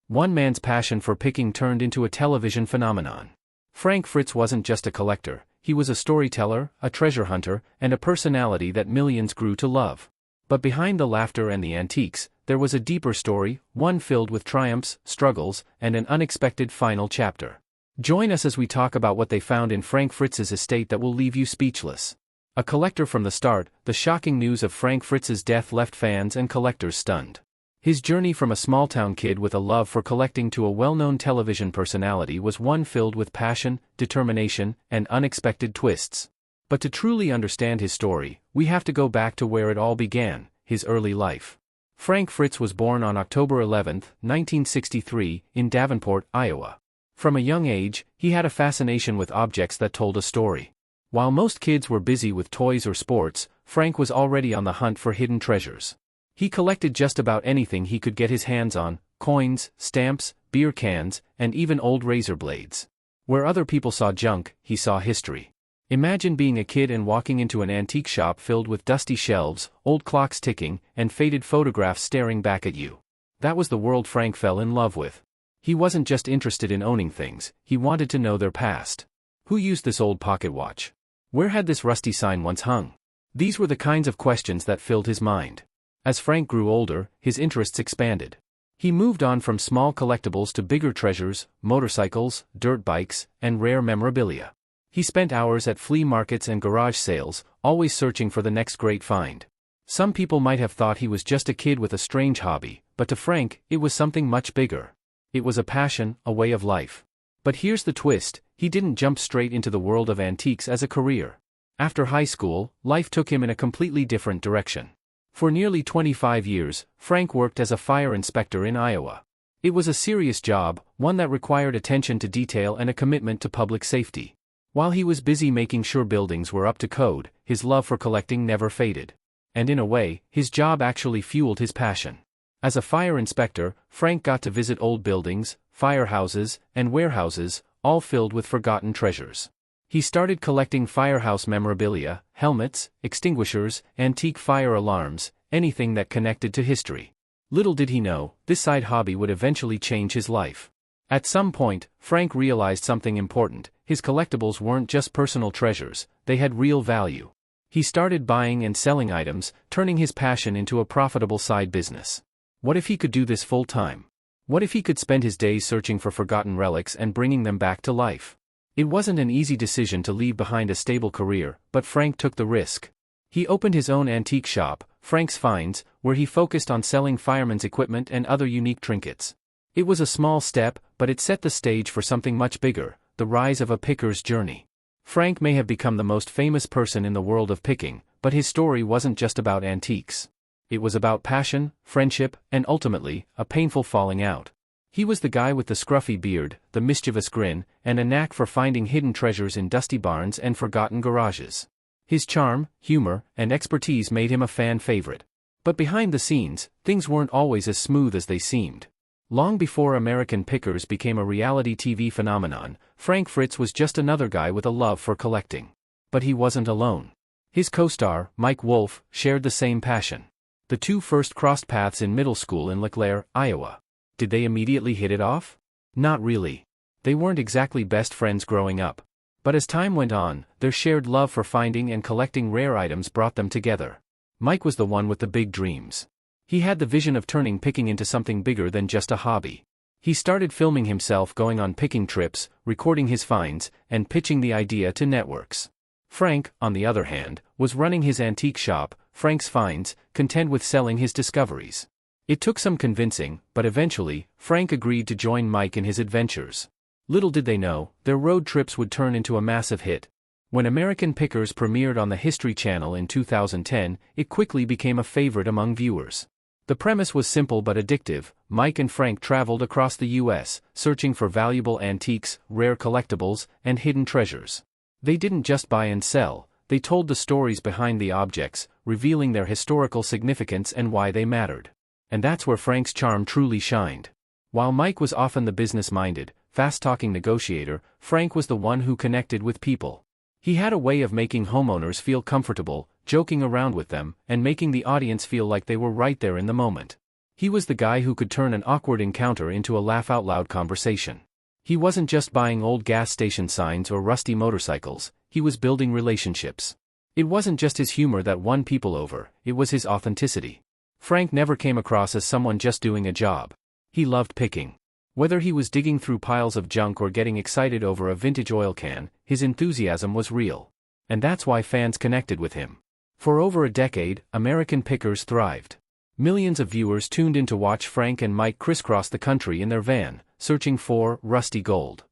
One man's passion for picking turned into a television phenomenon. Frank Fritz wasn't just a collector, he was a storyteller, a treasure hunter, and a personality that millions grew to love. But behind the laughter and the antiques, there was a deeper story, one filled with triumphs, struggles, and an unexpected final chapter. Join us as we talk about what they found in Frank Fritz's estate that will leave you speechless. A collector from the start, the shocking news of Frank Fritz's death left fans and collectors stunned. His journey from a small-town kid with a love for collecting to a well-known television personality was one filled with passion, determination, and unexpected twists. But to truly understand his story, we have to go back to where it all began, his early life. Frank Fritz was born on October 11, 1963, in Davenport, Iowa. From a young age, he had a fascination with objects that told a story. While most kids were busy with toys or sports, Frank was already on the hunt for hidden treasures. He collected just about anything he could get his hands on: coins, stamps, beer cans, and even old razor blades. Where other people saw junk, he saw history. Imagine being a kid and walking into an antique shop filled with dusty shelves, old clocks ticking, and faded photographs staring back at you. That was the world Frank fell in love with. He wasn't just interested in owning things, he wanted to know their past. Who used this old pocket watch? Where had this rusty sign once hung? These were the kinds of questions that filled his mind. As Frank grew older, his interests expanded. He moved on from small collectibles to bigger treasures, motorcycles, dirt bikes, and rare memorabilia. He spent hours at flea markets and garage sales, always searching for the next great find. Some people might have thought he was just a kid with a strange hobby, but to Frank, it was something much bigger. It was a passion, a way of life. But here's the twist: he didn't jump straight into the world of antiques as a career. After high school, life took him in a completely different direction. For nearly 25 years, Frank worked as a fire inspector in Iowa. It was a serious job, one that required attention to detail and a commitment to public safety. While he was busy making sure buildings were up to code, his love for collecting never faded. And in a way, his job actually fueled his passion. As a fire inspector, Frank got to visit old buildings, firehouses, and warehouses, all filled with forgotten treasures. He started collecting firehouse memorabilia, helmets, extinguishers, antique fire alarms, anything that connected to history. Little did he know, this side hobby would eventually change his life. At some point, Frank realized something important: his collectibles weren't just personal treasures, they had real value. He started buying and selling items, turning his passion into a profitable side business. What if he could do this full-time? What if he could spend his days searching for forgotten relics and bringing them back to life? It wasn't an easy decision to leave behind a stable career, but Frank took the risk. He opened his own antique shop, Frank's Finds, where he focused on selling firemen's equipment and other unique trinkets. It was a small step, but it set the stage for something much bigger: the rise of a picker's journey. Frank may have become the most famous person in the world of picking, but his story wasn't just about antiques. It was about passion, friendship, and ultimately, a painful falling out. He was the guy with the scruffy beard, the mischievous grin, and a knack for finding hidden treasures in dusty barns and forgotten garages. His charm, humor, and expertise made him a fan favorite. But behind the scenes, things weren't always as smooth as they seemed. Long before American Pickers became a reality TV phenomenon, Frank Fritz was just another guy with a love for collecting. But he wasn't alone. His co-star, Mike Wolfe, shared the same passion. The two first crossed paths in middle school in LeClaire, Iowa. Did they immediately hit it off? Not really. They weren't exactly best friends growing up. But as time went on, their shared love for finding and collecting rare items brought them together. Mike was the one with the big dreams. He had the vision of turning picking into something bigger than just a hobby. He started filming himself going on picking trips, recording his finds, and pitching the idea to networks. Frank, on the other hand, was running his antique shop, Frank's Finds, content with selling his discoveries. It took some convincing, but eventually, Frank agreed to join Mike in his adventures. Little did they know, their road trips would turn into a massive hit. When American Pickers premiered on the History Channel in 2010, it quickly became a favorite among viewers. The premise was simple but addictive. Mike and Frank traveled across the U.S., searching for valuable antiques, rare collectibles, and hidden treasures. They didn't just buy and sell, they told the stories behind the objects, revealing their historical significance and why they mattered. And that's where Frank's charm truly shined. While Mike was often the business-minded, fast-talking negotiator, Frank was the one who connected with people. He had a way of making homeowners feel comfortable, joking around with them, and making the audience feel like they were right there in the moment. He was the guy who could turn an awkward encounter into a laugh-out-loud conversation. He wasn't just buying old gas station signs or rusty motorcycles, he was building relationships. It wasn't just his humor that won people over, it was his authenticity. Frank never came across as someone just doing a job. He loved picking. Whether he was digging through piles of junk or getting excited over a vintage oil can, his enthusiasm was real. And that's why fans connected with him. For over a decade, American pickers thrived. Millions of viewers tuned in to watch Frank and Mike crisscross the country in their van, searching for rusty gold.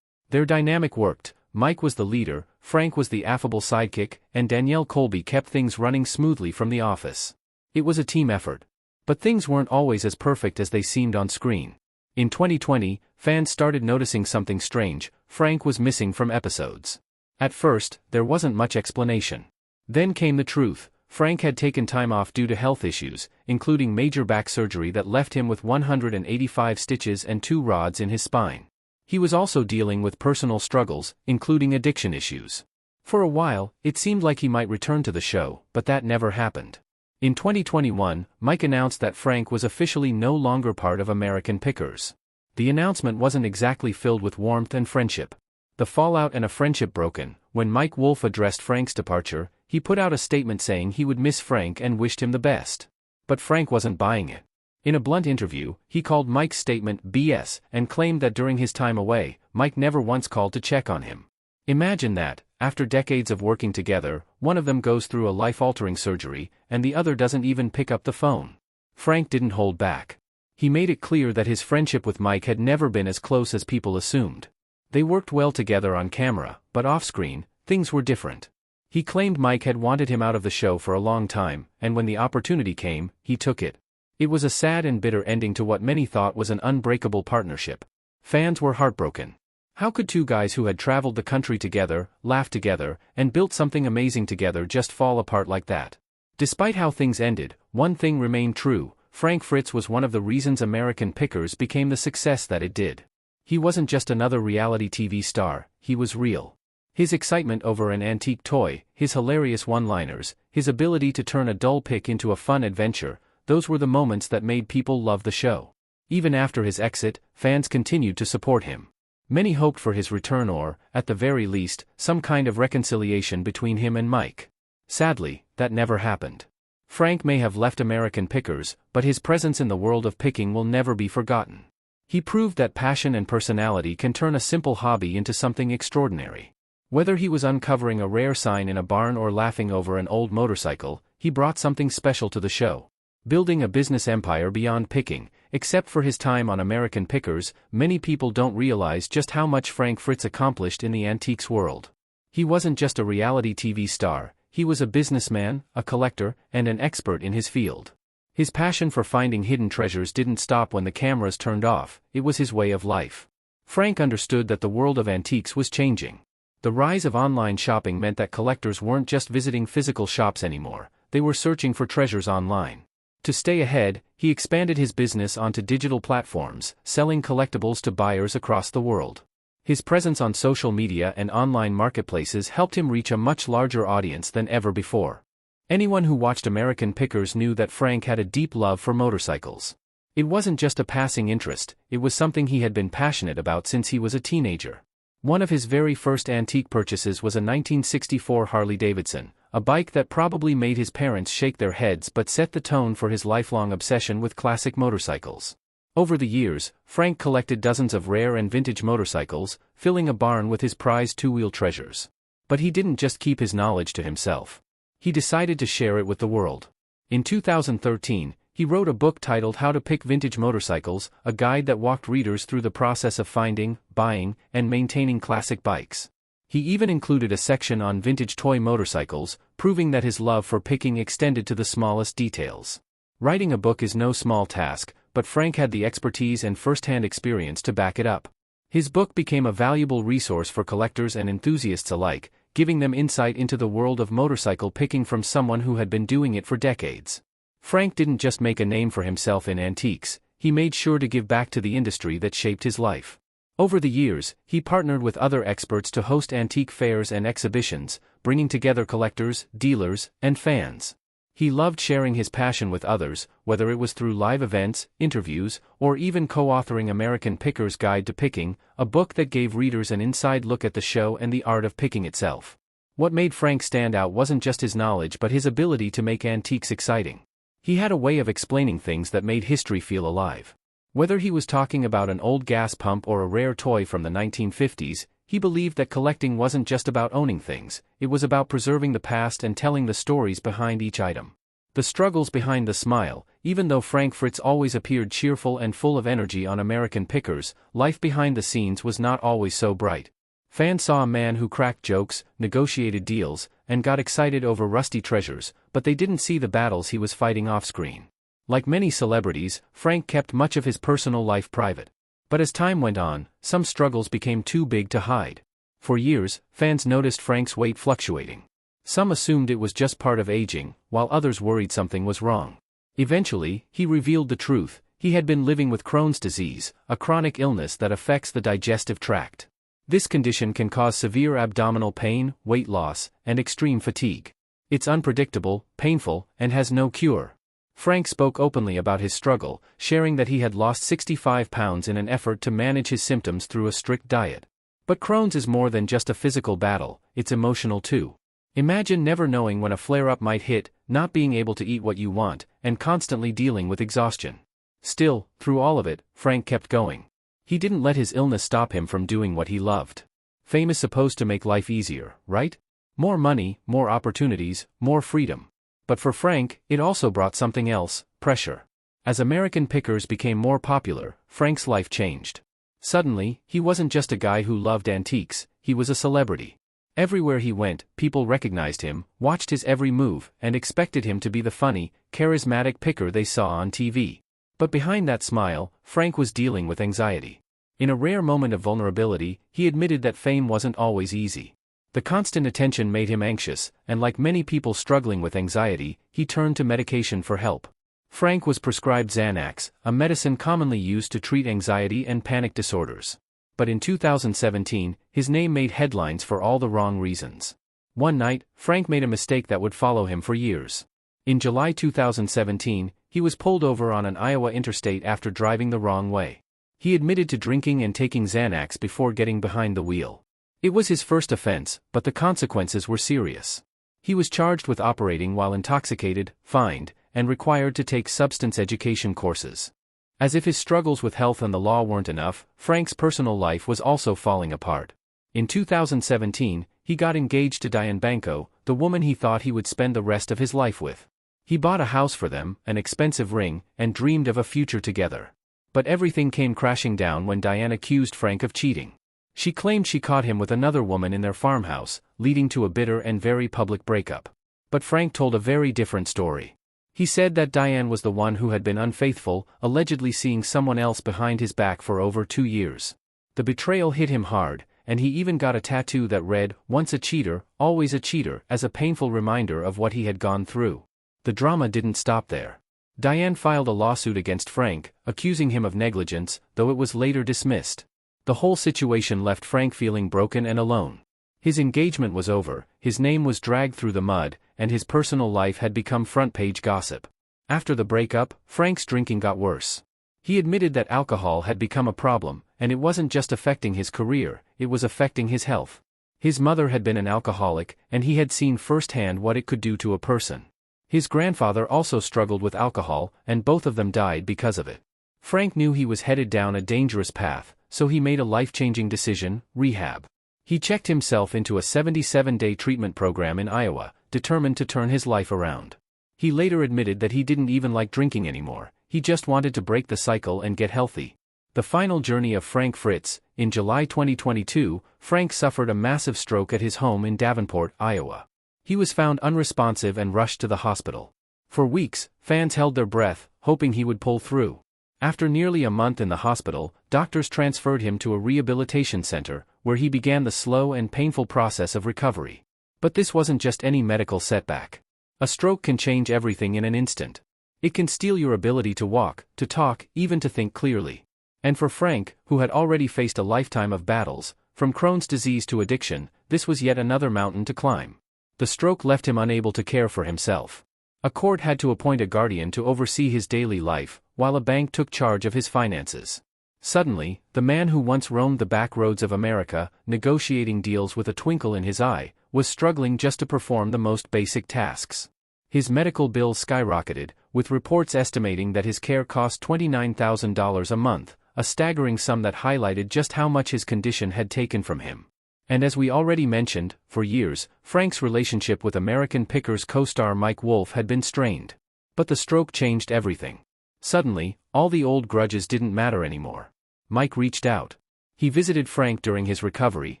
Their dynamic worked. Mike was the leader, Frank was the affable sidekick, and Danielle Colby kept things running smoothly from the office. It was a team effort. But things weren't always as perfect as they seemed on screen. In 2020, fans started noticing something strange. Frank was missing from episodes. At first, there wasn't much explanation. Then came the truth. Frank had taken time off due to health issues, including major back surgery that left him with 185 stitches and 2 rods in his spine. He was also dealing with personal struggles, including addiction issues. For a while, it seemed like he might return to the show, but that never happened. In 2021, Mike announced that Frank was officially no longer part of American Pickers. The announcement wasn't exactly filled with warmth and friendship. The fallout and a friendship broken. When Mike Wolfe addressed Frank's departure, he put out a statement saying he would miss Frank and wished him the best. But Frank wasn't buying it. In a blunt interview, he called Mike's statement BS and claimed that during his time away, Mike never once called to check on him. Imagine that, after decades of working together, one of them goes through a life-altering surgery, and the other doesn't even pick up the phone. Frank didn't hold back. He made it clear that his friendship with Mike had never been as close as people assumed. They worked well together on camera, but off-screen, things were different. He claimed Mike had wanted him out of the show for a long time, and when the opportunity came, he took it. It was a sad and bitter ending to what many thought was an unbreakable partnership. Fans were heartbroken. How could two guys who had traveled the country together, laughed together, and built something amazing together just fall apart like that? Despite how things ended, one thing remained true. Frank Fritz was one of the reasons American Pickers became the success that it did. He wasn't just another reality TV star, he was real. His excitement over an antique toy, his hilarious one-liners, his ability to turn a dull pick into a fun adventure, those were the moments that made people love the show. Even after his exit, fans continued to support him. Many hoped for his return or, at the very least, some kind of reconciliation between him and Mike. Sadly, that never happened. Frank may have left American Pickers, but his presence in the world of picking will never be forgotten. He proved that passion and personality can turn a simple hobby into something extraordinary. Whether he was uncovering a rare sign in a barn or laughing over an old motorcycle, he brought something special to the show. Building a business empire beyond picking. Except for his time on American Pickers, many people don't realize just how much Frank Fritz accomplished in the antiques world. He wasn't just a reality TV star, he was a businessman, a collector, and an expert in his field. His passion for finding hidden treasures didn't stop when the cameras turned off, it was his way of life. Frank understood that the world of antiques was changing. The rise of online shopping meant that collectors weren't just visiting physical shops anymore, they were searching for treasures online. To stay ahead, he expanded his business onto digital platforms, selling collectibles to buyers across the world. His presence on social media and online marketplaces helped him reach a much larger audience than ever before. Anyone who watched American Pickers knew that Frank had a deep love for motorcycles. It wasn't just a passing interest, it was something he had been passionate about since he was a teenager. One of his very first antique purchases was a 1964 Harley-Davidson, a bike that probably made his parents shake their heads but set the tone for his lifelong obsession with classic motorcycles. Over the years, Frank collected dozens of rare and vintage motorcycles, filling a barn with his prized two-wheel treasures. But he didn't just keep his knowledge to himself. He decided to share it with the world. In 2013, he wrote a book titled How to Pick Vintage Motorcycles, a guide that walked readers through the process of finding, buying, and maintaining classic bikes. He even included a section on vintage toy motorcycles, proving that his love for picking extended to the smallest details. Writing a book is no small task, but Frank had the expertise and first-hand experience to back it up. His book became a valuable resource for collectors and enthusiasts alike, giving them insight into the world of motorcycle picking from someone who had been doing it for decades. Frank didn't just make a name for himself in antiques, he made sure to give back to the industry that shaped his life. Over the years, he partnered with other experts to host antique fairs and exhibitions, bringing together collectors, dealers, and fans. He loved sharing his passion with others, whether it was through live events, interviews, or even co-authoring American Picker's Guide to Picking, a book that gave readers an inside look at the show and the art of picking itself. What made Frank stand out wasn't just his knowledge but his ability to make antiques exciting. He had a way of explaining things that made history feel alive. Whether he was talking about an old gas pump or a rare toy from the 1950s, he believed that collecting wasn't just about owning things, it was about preserving the past and telling the stories behind each item. The struggles behind the smile. Even though Frank Fritz always appeared cheerful and full of energy on American Pickers, life behind the scenes was not always so bright. Fans saw a man who cracked jokes, negotiated deals, and got excited over rusty treasures, but they didn't see the battles he was fighting off-screen. Like many celebrities, Frank kept much of his personal life private. But as time went on, some struggles became too big to hide. For years, fans noticed Frank's weight fluctuating. Some assumed it was just part of aging, while others worried something was wrong. Eventually, he revealed the truth: he had been living with Crohn's disease, a chronic illness that affects the digestive tract. This condition can cause severe abdominal pain, weight loss, and extreme fatigue. It's unpredictable, painful, and has no cure. Frank spoke openly about his struggle, sharing that he had lost 65 pounds in an effort to manage his symptoms through a strict diet. But Crohn's is more than just a physical battle, it's emotional too. Imagine never knowing when a flare-up might hit, not being able to eat what you want, and constantly dealing with exhaustion. Still, through all of it, Frank kept going. He didn't let his illness stop him from doing what he loved. Fame is supposed to make life easier, right? More money, more opportunities, more freedom. But for Frank, it also brought something else: pressure. As American Pickers became more popular, Frank's life changed. Suddenly, he wasn't just a guy who loved antiques, he was a celebrity. Everywhere he went, people recognized him, watched his every move, and expected him to be the funny, charismatic picker they saw on TV. But behind that smile, Frank was dealing with anxiety. In a rare moment of vulnerability, he admitted that fame wasn't always easy. The constant attention made him anxious, and like many people struggling with anxiety, he turned to medication for help. Frank was prescribed Xanax, a medicine commonly used to treat anxiety and panic disorders. But in 2017, his name made headlines for all the wrong reasons. One night, Frank made a mistake that would follow him for years. In July 2017, he was pulled over on an Iowa interstate after driving the wrong way. He admitted to drinking and taking Xanax before getting behind the wheel. It was his first offense, but the consequences were serious. He was charged with operating while intoxicated, fined, and required to take substance education courses. As if his struggles with health and the law weren't enough, Frank's personal life was also falling apart. In 2017, he got engaged to Diane Banco, the woman he thought he would spend the rest of his life with. He bought a house for them, an expensive ring, and dreamed of a future together. But everything came crashing down when Diane accused Frank of cheating. She claimed she caught him with another woman in their farmhouse, leading to a bitter and very public breakup. But Frank told a very different story. He said that Diane was the one who had been unfaithful, allegedly seeing someone else behind his back for over 2 years. The betrayal hit him hard, and he even got a tattoo that read, "Once a cheater, always a cheater," as a painful reminder of what he had gone through. The drama didn't stop there. Diane filed a lawsuit against Frank, accusing him of negligence, though it was later dismissed. The whole situation left Frank feeling broken and alone. His engagement was over, his name was dragged through the mud, and his personal life had become front-page gossip. After the breakup, Frank's drinking got worse. He admitted that alcohol had become a problem, and it wasn't just affecting his career, it was affecting his health. His mother had been an alcoholic, and he had seen firsthand what it could do to a person. His grandfather also struggled with alcohol, and both of them died because of it. Frank knew he was headed down a dangerous path, so he made a life-changing decision: rehab. He checked himself into a 77-day treatment program in Iowa, determined to turn his life around. He later admitted that he didn't even like drinking anymore, he just wanted to break the cycle and get healthy. The final journey of Frank Fritz. In July 2022, Frank suffered a massive stroke at his home in Davenport, Iowa. He was found unresponsive and rushed to the hospital. For weeks, fans held their breath, hoping he would pull through. After nearly a month in the hospital, doctors transferred him to a rehabilitation center, where he began the slow and painful process of recovery. But this wasn't just any medical setback. A stroke can change everything in an instant. It can steal your ability to walk, to talk, even to think clearly. And for Frank, who had already faced a lifetime of battles, from Crohn's disease to addiction, this was yet another mountain to climb. The stroke left him unable to care for himself. A court had to appoint a guardian to oversee his daily life, while a bank took charge of his finances. Suddenly, the man who once roamed the back roads of America, negotiating deals with a twinkle in his eye, was struggling just to perform the most basic tasks. His medical bills skyrocketed, with reports estimating that his care cost $29,000 a month, a staggering sum that highlighted just how much his condition had taken from him. And as we already mentioned, for years, Frank's relationship with American Pickers co-star Mike Wolfe had been strained. But the stroke changed everything. Suddenly, all the old grudges didn't matter anymore. Mike reached out. He visited Frank during his recovery,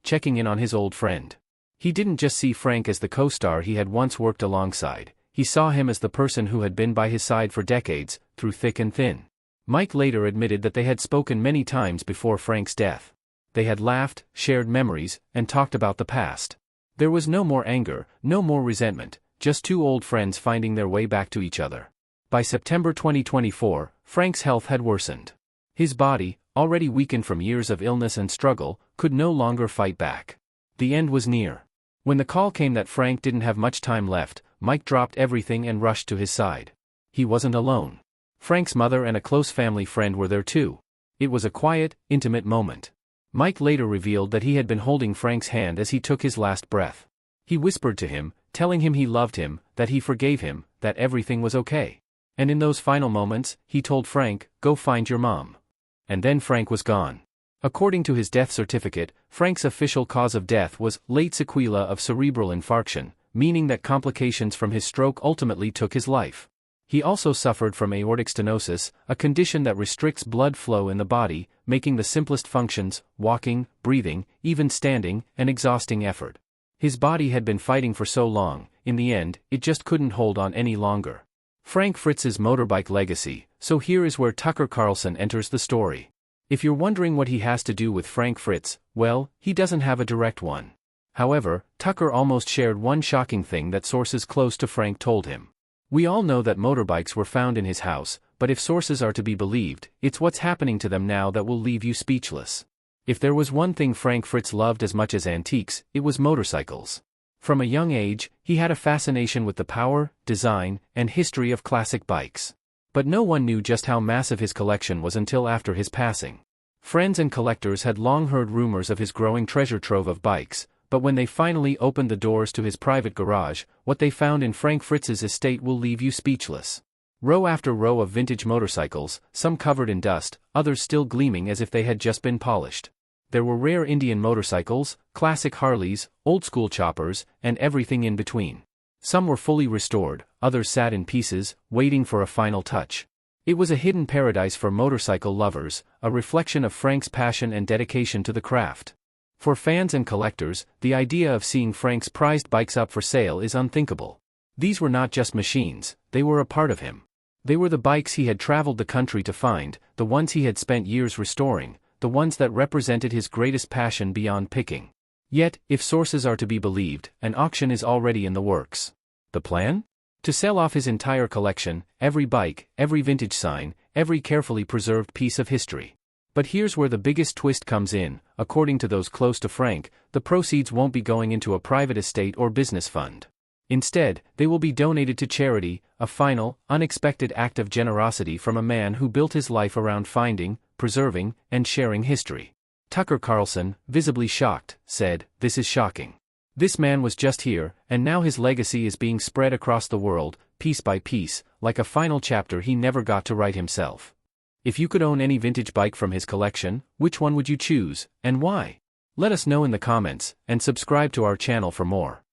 checking in on his old friend. He didn't just see Frank as the co-star he had once worked alongside, he saw him as the person who had been by his side for decades, through thick and thin. Mike later admitted that they had spoken many times before Frank's death. They had laughed, shared memories, and talked about the past. There was no more anger, no more resentment, just two old friends finding their way back to each other. By September 2024, Frank's health had worsened. His body, already weakened from years of illness and struggle, could no longer fight back. The end was near. When the call came that Frank didn't have much time left, Mike dropped everything and rushed to his side. He wasn't alone. Frank's mother and a close family friend were there too. It was a quiet, intimate moment. Mike later revealed that he had been holding Frank's hand as he took his last breath. He whispered to him, telling him he loved him, that he forgave him, that everything was okay. And in those final moments, he told Frank, "Go find your mom." And then Frank was gone. According to his death certificate, Frank's official cause of death was late sequela of cerebral infarction, meaning that complications from his stroke ultimately took his life. He also suffered from aortic stenosis, a condition that restricts blood flow in the body, making the simplest functions, walking, breathing, even standing, an exhausting effort. His body had been fighting for so long, in the end, it just couldn't hold on any longer. Frank Fritz's motorbike legacy, so here is where Tucker Carlson enters the story. If you're wondering what he has to do with Frank Fritz, well, he doesn't have a direct one. However, Tucker almost shared one shocking thing that sources close to Frank told him. We all know that motorbikes were found in his house, but if sources are to be believed, it's what's happening to them now that will leave you speechless. If there was one thing Frank Fritz loved as much as antiques, it was motorcycles. From a young age, he had a fascination with the power, design, and history of classic bikes. But no one knew just how massive his collection was until after his passing. Friends and collectors had long heard rumors of his growing treasure trove of bikes, but when they finally opened the doors to his private garage, what they found in Frank Fritz's estate will leave you speechless. Row after row of vintage motorcycles, some covered in dust, others still gleaming as if they had just been polished. There were rare Indian motorcycles, classic Harleys, old-school choppers, and everything in between. Some were fully restored, others sat in pieces, waiting for a final touch. It was a hidden paradise for motorcycle lovers, a reflection of Frank's passion and dedication to the craft. For fans and collectors, the idea of seeing Frank's prized bikes up for sale is unthinkable. These were not just machines, they were a part of him. They were the bikes he had traveled the country to find, the ones he had spent years restoring, the ones that represented his greatest passion beyond picking. Yet, if sources are to be believed, an auction is already in the works. The plan? To sell off his entire collection, every bike, every vintage sign, every carefully preserved piece of history. But here's where the biggest twist comes in. According to those close to Frank, the proceeds won't be going into a private estate or business fund. Instead, they will be donated to charity, a final, unexpected act of generosity from a man who built his life around finding, preserving, and sharing history. Tucker Carlson, visibly shocked, said, "This is shocking. This man was just here, and now his legacy is being spread across the world, piece by piece, like a final chapter he never got to write himself." If you could own any vintage bike from his collection, which one would you choose, and why? Let us know in the comments, and subscribe to our channel for more.